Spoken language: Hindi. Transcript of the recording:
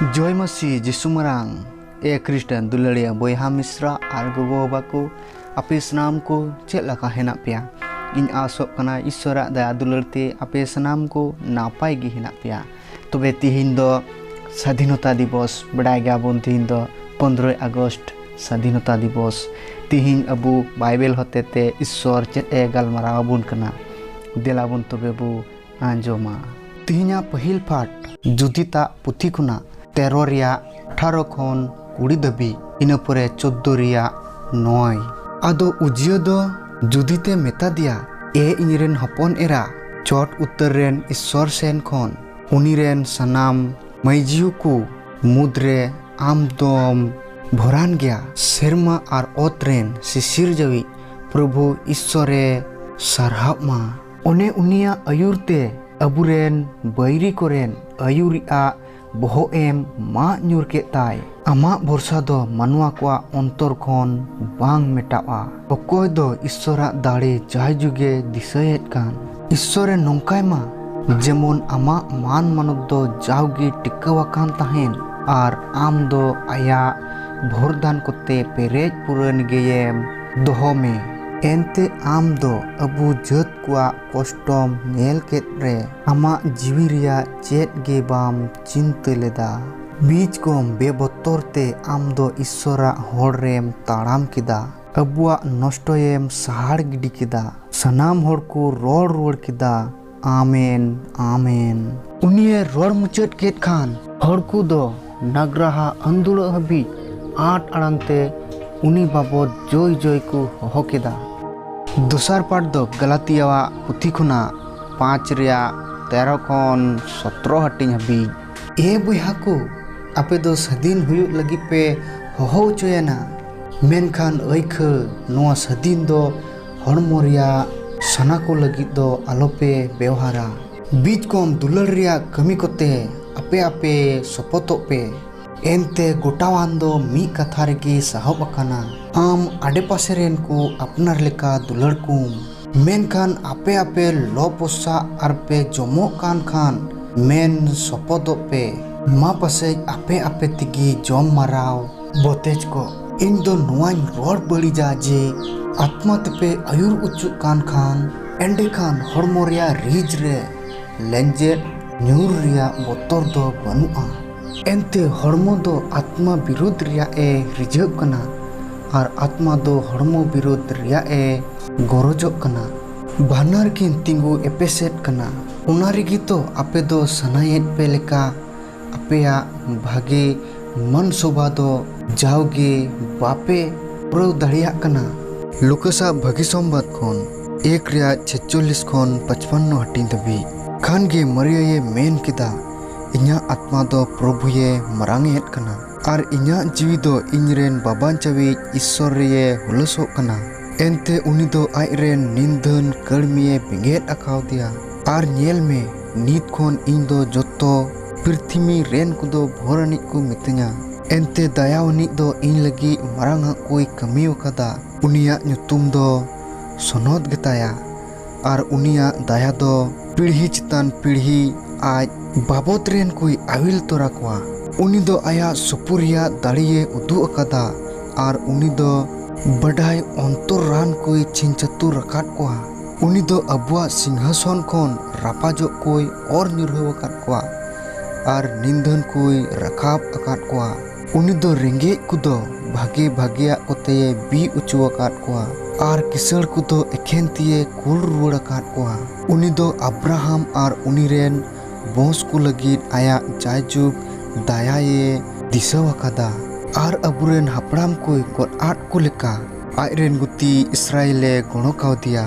जय मसीह जिसु मरांग ए क्रिस्टन दुलड़िया बोहा मिश्रा और गगो बाबा को आपे सनाम को चेक लका हेना पेया इन आसोक कना ईश्वर दया दुलड़ते आपे सनाम को नापाय गी हेना पेया तबे तिहिन दो स्वाधीनता दिवस बड़ाय गयाबन तिहिन दो 15 अगस्त स्वाधीनता दिवस तिहिन अबु बाइबल होतेते ईश्वर चेक ए गालमारावबन कना देलाबन तबे बु आंजोमा तिहिना पहिल पाठ जुदिता पुथी खुना 13 रिया 18 खन 20 दबी इना परे 14 रिया 9 आदो उजियो दो जुदिते मेता दिया ए इनिरेन हपन एरा चोट उत्तर रेन ईश्वर सेन खन उनिरेन सनाम मैजियो को मुद्रे आमदोम भरान गया सेरमा और ओतरेन सिसिर जवी प्रभु ईश्वरे सरहामा ओने उनिया अयुरते अबुरेन बैरी कोरेन अयुरिया बहोएम मा ᱧᱩᱨ केत ताय आमा भरसा दो मानुआ को अंतर खन बांग मेटावा अकोय दो ईश्वरा दाड़े जाय जुगे दिसयेत कान ईश्वरे नोंकाय मा जेमन आमा मान मानव दो जावगे टिकावाकान ताहेन आर आम दो आया भोरदान कोते पेरेज पुरन गेयेम दोहो में एनते आम दो अबु जत कुआ कष्टम नेल केत रे आमा जीवी रिया चेत गे बाम चिंता लेदा बीच कोम बेबत्तर ते आम दो ईश्वरा होड़ रेम ताड़ाम किदा अबुआ नष्टयेम सहाड़ गिडी किदा सनाम होड़ को रोड़ रोड़ किदा आमेन आमेन उनिये रोड़ मुचट केत खान होड़ को दो नगराहा अंदुड़ हबी 8 अड़ंगते उनी बाबद जोय जोय को हो केदा दोसार पाठ दो गलातियावा पुथी खुना 5 रिया 13 खन 17 हटिंग हबी ए बुहा को आपे दो सदीन हुयुग लगी पे होहो चोयना मेनखान ऐख नोआ सदीन दो हड़मो रिया सना को लगी दो आलोपे व्यवहारा बीच कोम दुलड़ रिया कमी कोते आपे आपे सपोतो पे एनते गोटावान दो मी कथा रेगी साहब अकाना आम आडे पासे रेन को अपनार लेका दुलड़ कुम मेनखान आपे आपे लो पोसा आर पे जमो कान खान मेन सपोदो पे मा पासे आपे आपे तिगी जम माराव बोतेज को इन दो नुआइन रोड बड़ी जा जे आत्मा ते आयुर उच्चु कान खान एंडे खान हड़मो रिया रीज रे लेंजेट न्यूर रिया बोतर दो बनुआ एनते हड़मो दो आत्मा विरोध रिया ए रिजब कना और आत्मा दो हड़मो विरोध रिया ए गरजोग कना बानर किन तिंगु एपेसेट कना उना रिगी तो आपे दो सनायेत पे लेका अपेया भागे मन शोभा दो जाओगे बापे प्रो दड़िया कना लुकसा भगी संबत खन 1 रिया 46 खन 55 हटी दबी खान गे मरिये मेन किदा इन्या आत्मा दो प्रभु ये मरांगेत कना और इन्या जीवी दो इनरेन बाबान चवी ईश्वर रे हुलसो कना एनते उनी दो आइरेन निंदन कर्मिये बिंगेत अकाव दिया और नेल में नीत खोन इन दो जोतो पृथ्वी रेन को दो भोरनी को मितन्या एनते दयावनी दो इन लगी मरांगा कोई कमी कदा उनिया नुतुम दो सोनोद गताया और उनिया दया दो पीढ़ी चितान पीढ़ी आज बाबत रेन कोई आविल तोरा कोआ उनी दो आया सुपुरिया दाड़िये उदु अकादा और उनी दो बड़ाई अंतर रान कोई छिंचतु रकाट कोआ उनी दो अबुआ सिंहासन खन रापाजो कोई और न्युरहव अकाट कोआ और निंदन कोई रकाब अकाट कोआ उनी दो रेंगे कुदो भागे भागिया कोते बी उचु अकाट कोआ और किसड़ कुदो एखेन तिये कुल रुड़ अकाट कोआ उनी दो अब्राहम और उनी रेन बोस को लगी आया जायजुग दायाये दिसव अकादा और अबुरेन हापड़ाम कोई गोट आट को लेका आयरेन गुती इस्राएले गणो काव दिया